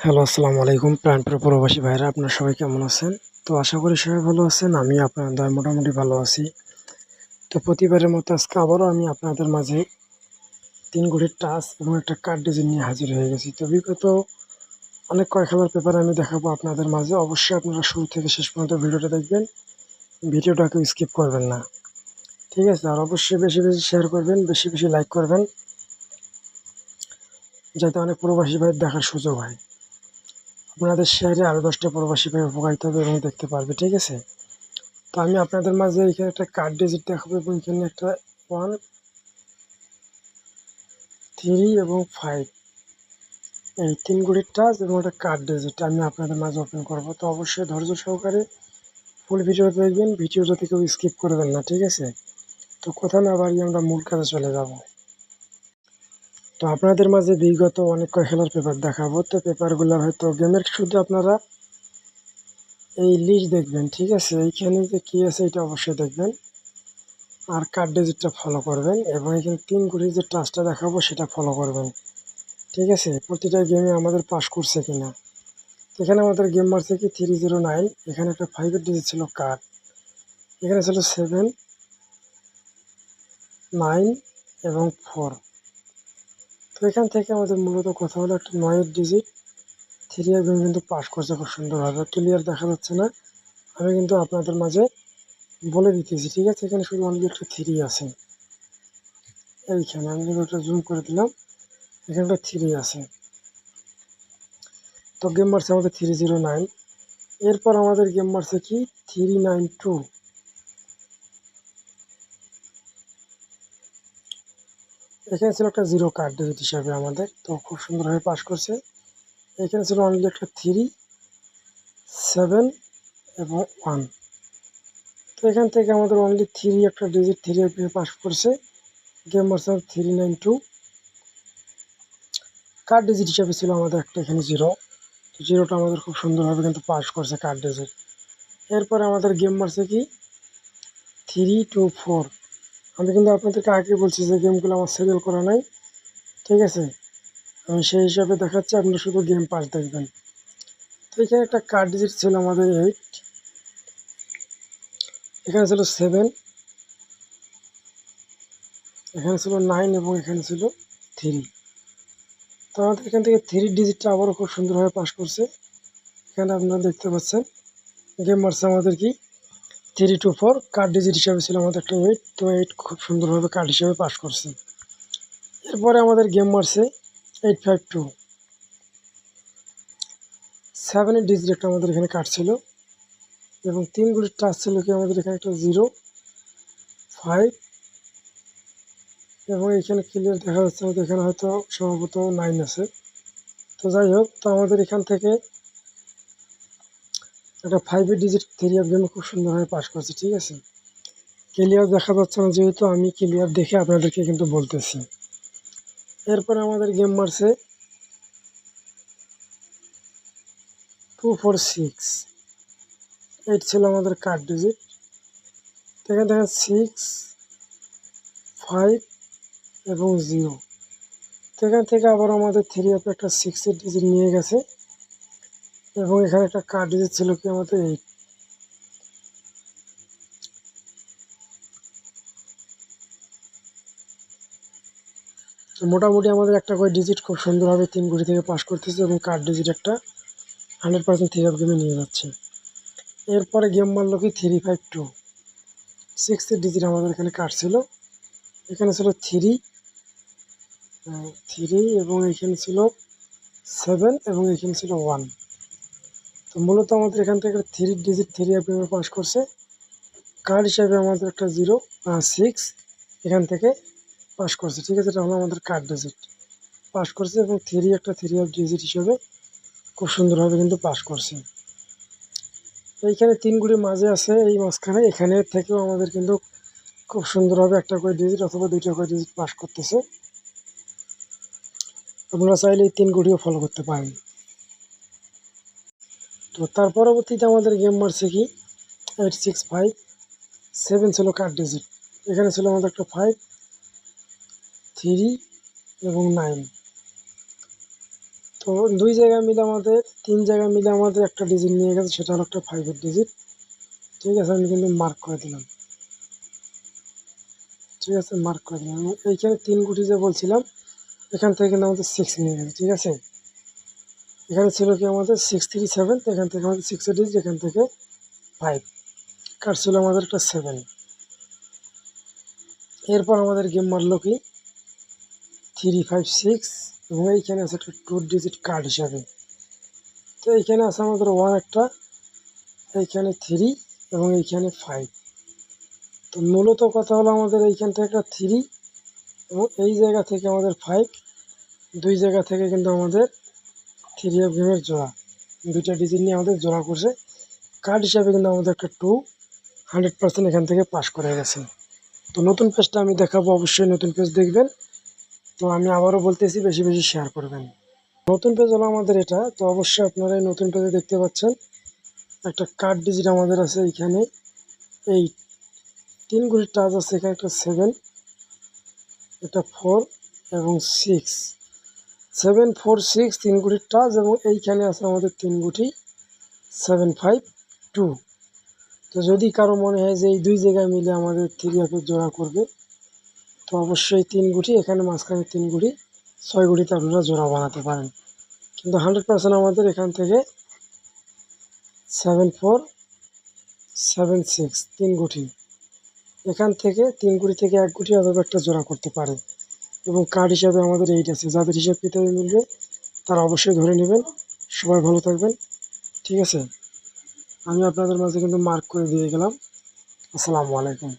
Hello, আসসালামু আলাইকুম প্রাণপ্রিয় প্রবাসী ভাইরা, আপনারা সবাই কেমন আছেন? তো আশা করি সবাই ভালো আছেন। আমি আপনাদের দয়ায় মোটামুটি ভালো আছি। তো প্রতিবারের মতো আজকে আবারও আমি আপনাদের মাঝে ৩ ঘড়ির টাচ এবং একটা কার্ড ডিজাইন নিয়ে হাজির হয়ে গেছি। তো বিগত অনেক কয় খেলার পেপার আমি দেখাবো আপনাদের মাঝে। অবশ্যই আপনারা শুরু থেকে শেষ পর্যন্ত ভিডিওটা দেখবেন। ভিডিওটাকে স্কিপ করবেন না। ঠিক আছে? আর অবশ্যই বেশি বেশি শেয়ার করবেন, বেশি বেশি লাইক করবেন, যাতে অনেক প্রবাসী ভাই দেখার সুযোগ হয়। আপনাদের শেয়ারে আরও 10টা প্রবাসী ভাই উপকারিত হবে এবং দেখতে পারবে। ঠিক আছে? তো আমি আপনাদের মাঝে এখানে একটা কার্ড ডিজিট দেখাবো এবং এখানে একটা 1, 3 এবং 5 এই 3 ঘড়ির টাচ এবং একটা কার্ড ডিজিট আমি আপনাদের মাঝে ওপেন করব। তো অবশ্যই ধৈর্য সহকারে ফুল ভিডিও দেখবেন, ভিডিওটা কেউ স্কিপ করবেন না। ঠিক আছে? তো কথা না বাড়িয়ে আমরা মূল কাজে চলে যাব। তো আপনাদের মাঝে বিগত অনেক কয় খেলার পেপার দেখাবো। তো পেপারগুলো হয়তো গেমের শুধু আপনারা এই লিস্ট দেখবেন। ঠিক আছে? এইখানে যে কী আছে এটা অবশ্যই দেখবেন। আর কার্ড ডিজিটটা ফলো করবেন এবং এখানে 3 ঘড়ির যে টাচটা দেখাবো সেটা ফলো করবেন। ঠিক আছে? প্রতিটা গেমে আমাদের পাস করছে কিনা। এখানে আমাদের গেম মারছে কি 309, এখানে একটা 5 এর ডিজিট ছিল কার্ড, এখানে ছিল 7, 9 এবং 4। তো এখান থেকে আমাদের মূলত কথা হলো একটা 9 এর ডিজিট 3 এর গেম কিন্তু পাস করছে খুব সুন্দরভাবে। ক্লিয়ার দেখা যাচ্ছে না, আমি কিন্তু আপনাদের মাঝে বলে দিতেছি। ঠিক আছে? এখানে শুধু অনলি একটা 3 আছে। এইখানে আমি যদি ওটা জুম করে দিলাম, এখানে একটা 3 আছে। তো গেম মারছে আমাদের 309। এরপর আমাদের গেম মারছে কি 392। এখানে ছিল একটা 0 কার্ড ডিজিট হিসাবে আমাদের, তো খুব সুন্দরভাবে পাস করছে। এখানে ছিল অনলি একটা 3, 7 এবং 1। তো এখান থেকে আমাদের অনলি 3 একটা ডিজিট 3 এর পাস করছে। গেম মারছে 392। কার্ড ডিজিট হিসাবে ছিল আমাদের একটা এখানে 0। তো 0টা আমাদের খুব সুন্দরভাবে কিন্তু পাস করছে কার্ড ডিজিট। এরপরে আমাদের গেম মারছে কি 324। আমি কিন্তু আপনাদেরকে আগে বলছি যে গেমগুলো আমার সিরিয়াল করা নাই। ঠিক আছে? আমি সেই হিসাবে দেখাচ্ছি, আপনি শুধু গেম পাস দেখবেন। তো এখানে একটা কার্ড ডিজিট ছিল আমাদের 8, এখানে ছিল 7, এখানে ছিল 9 এবং এখানে ছিল 3। তো আমাদের এখান থেকে 3 ডিজিটটা আবারও খুব সুন্দরভাবে পাস করছে। এখানে আপনারা দেখতে পাচ্ছেন গেম মারছে আমাদের কি 324, কার্ড ডিজিট হিসাবে ছিল আমাদের একটা 8। তো 8 খুব সুন্দরভাবে কার্ড হিসাবে পাস করছে। এরপরে আমাদের গেম মারছে 852, 7 এর ডিজিট একটা আমাদের এখানে কার্ড ছিল এবং 3 গুলির টাচ ছিল কি আমাদের এখানে একটা 0, 5 এবং এখানে ক্লিয়ার দেখা যাচ্ছে আমাদের এখানে হয়তো সম্ভবত 9 আছে। তো যাই হোক, তো আমাদের এখান থেকে একটা 5 এর ডিজিট 3 অফ গেমে খুব সুন্দরভাবে পাস করছে। ঠিক আছে? ক্লিয়ার দেখা যাচ্ছে না, যেহেতু আমি ক্লিয়ার দেখে আপনাদেরকে কিন্তু বলতেছি। এরপরে আমাদের গেম মারছে 246, 8 ছিল আমাদের কার্ড ডিজিট। এখানে দেখেন 6, 5 এবং 0। এখান থেকে আবার আমাদের 3 অফ একটা 6 এর ডিজিট নিয়ে গেছে এবং এখানে একটা কার্ড ডিজিট ছিল কি আমাদের 8। তো মোটামুটি আমাদের একটা করে ডিজিট খুব সুন্দরভাবে 3 ঘড়ি থেকে পাস করতেছে এবং কার্ড ডিজিট একটা 100% 3 অফ গেমে নিয়ে যাচ্ছে। এরপরে গেম মারলো কি 352, 6 এর ডিজিট আমাদের এখানে কার্ড ছিল। এখানে ছিল 3, 3 এবং এখানে ছিল 7 এবং এখানে ছিল 1। তো মূলত আমাদের এখান থেকে 3 ডিজিট 3 অফ গেমে পাস করছে। কার্ড হিসাবে আমাদের একটা 0, 6 এখান থেকে পাস করছে। ঠিক আছে? এটা হলো আমাদের কার্ড ডিজিট পাস করছে এবং 3 একটা 3 অফ ডিজিট হিসেবে খুব সুন্দরভাবে কিন্তু পাস করছে। এইখানে 3 গুলি মাঝে আছে, এই মাঝখানে এখানে থেকেও আমাদের কিন্তু খুব সুন্দরভাবে একটা করে ডিজিট অথবা 2টা করে ডিজিট পাস করতেছে। আপনারা চাইলে এই 3 গুলিও ফলো করতে পারেন। তো তার পরবর্তীতে আমাদের গেম মারছে কি 865, 7 ছিল কার্ড ডিজিট। এখানে ছিল আমাদের একটা 5, 3 এবং 9। তো দুই জায়গায় মিলে আমাদের 3 জায়গায় মিলে আমাদের একটা ডিজিট নিয়ে গেছে, সেটা হলো একটা 5 এর ডিজিট। ঠিক আছে, আমি কিন্তু মার্ক করে দিলাম। ঠিক আছে, মার্ক করে দিলাম। এইখানে 3 গুটি যে বলছিলাম, এখান থেকে কিন্তু আমাদের 6 নিয়ে গেছে। ঠিক আছে, এখানে ছিল কি আমাদের 6 3 7, এখান থেকে আমাদের 6 এর ডিজিট, এখান থেকে 5 কাটছিল আমাদের একটা 7। এরপর আমাদের গেম মারলো কি 3 5 6, এবং এইখানে আছে একটা 2 ডিজিট কার্ড হিসাবে। তো এইখানে আছে আমাদের 1 একটা, এইখানে 3 এবং এইখানে 5। তো মূলত কথা হলো আমাদের এইখান থেকে একটা 3 এবং এই জায়গা থেকে আমাদের 5, দুই জায়গা থেকে কিন্তু আমাদের 3 অফ গেমের জোড়া, দুইটা ডিজিট নিয়ে আমাদের জোড়া করছে। কার্ড হিসাবে কিন্তু আমাদের একটা 2 100% এখান থেকে পাস করে গেছে। তো নতুন পেজটা আমি দেখাবো, অবশ্যই নতুন পেজ দেখবেন। তো আমি আবারও বলতেছি, বেশি বেশি শেয়ার করবেন। নতুন পেজ হলো আমাদের এটা। তো অবশ্যই আপনারা এই নতুন পেজে দেখতে পাচ্ছেন একটা কার্ড ডিজিট আমাদের আছে এইখানে, এই 3 গুলি টাচ আছে, এখানে একটা 7, এটা 4 এবং 6, 7 4 6 3 গুটি টাচ, এবং এইখানে আছে আমাদের 3 গুটি 7 5 2। তো যদি কারো মনে হয় যে এই দুই জায়গায় মিলে আমাদের 3 অফের জোড়া করবে, তো অবশ্যই 3 গুটি, এখানে মাঝখানে 3 গুটি, 6 গুটিতে আপনারা জোড়া বানাতে পারেন। কিন্তু 100% আমাদের এখান থেকে 7 4 7 6 3 গুটি, এখান থেকে 3 গুটি থেকে 1 গুটি অথবা একটা জোড়া করতে পারে। এবং কার্ড হিসাবে আমাদের 8 আছে। যাদের হিসাব কিতাবে মিলবে তারা অবশ্যই ধরে নেবেন। সবাই ভালো থাকবেন। ঠিক আছে, আমি আপনাদের মাঝে কিন্তু মার্ক করে দিয়ে গেলাম। আসসালামু আলাইকুম।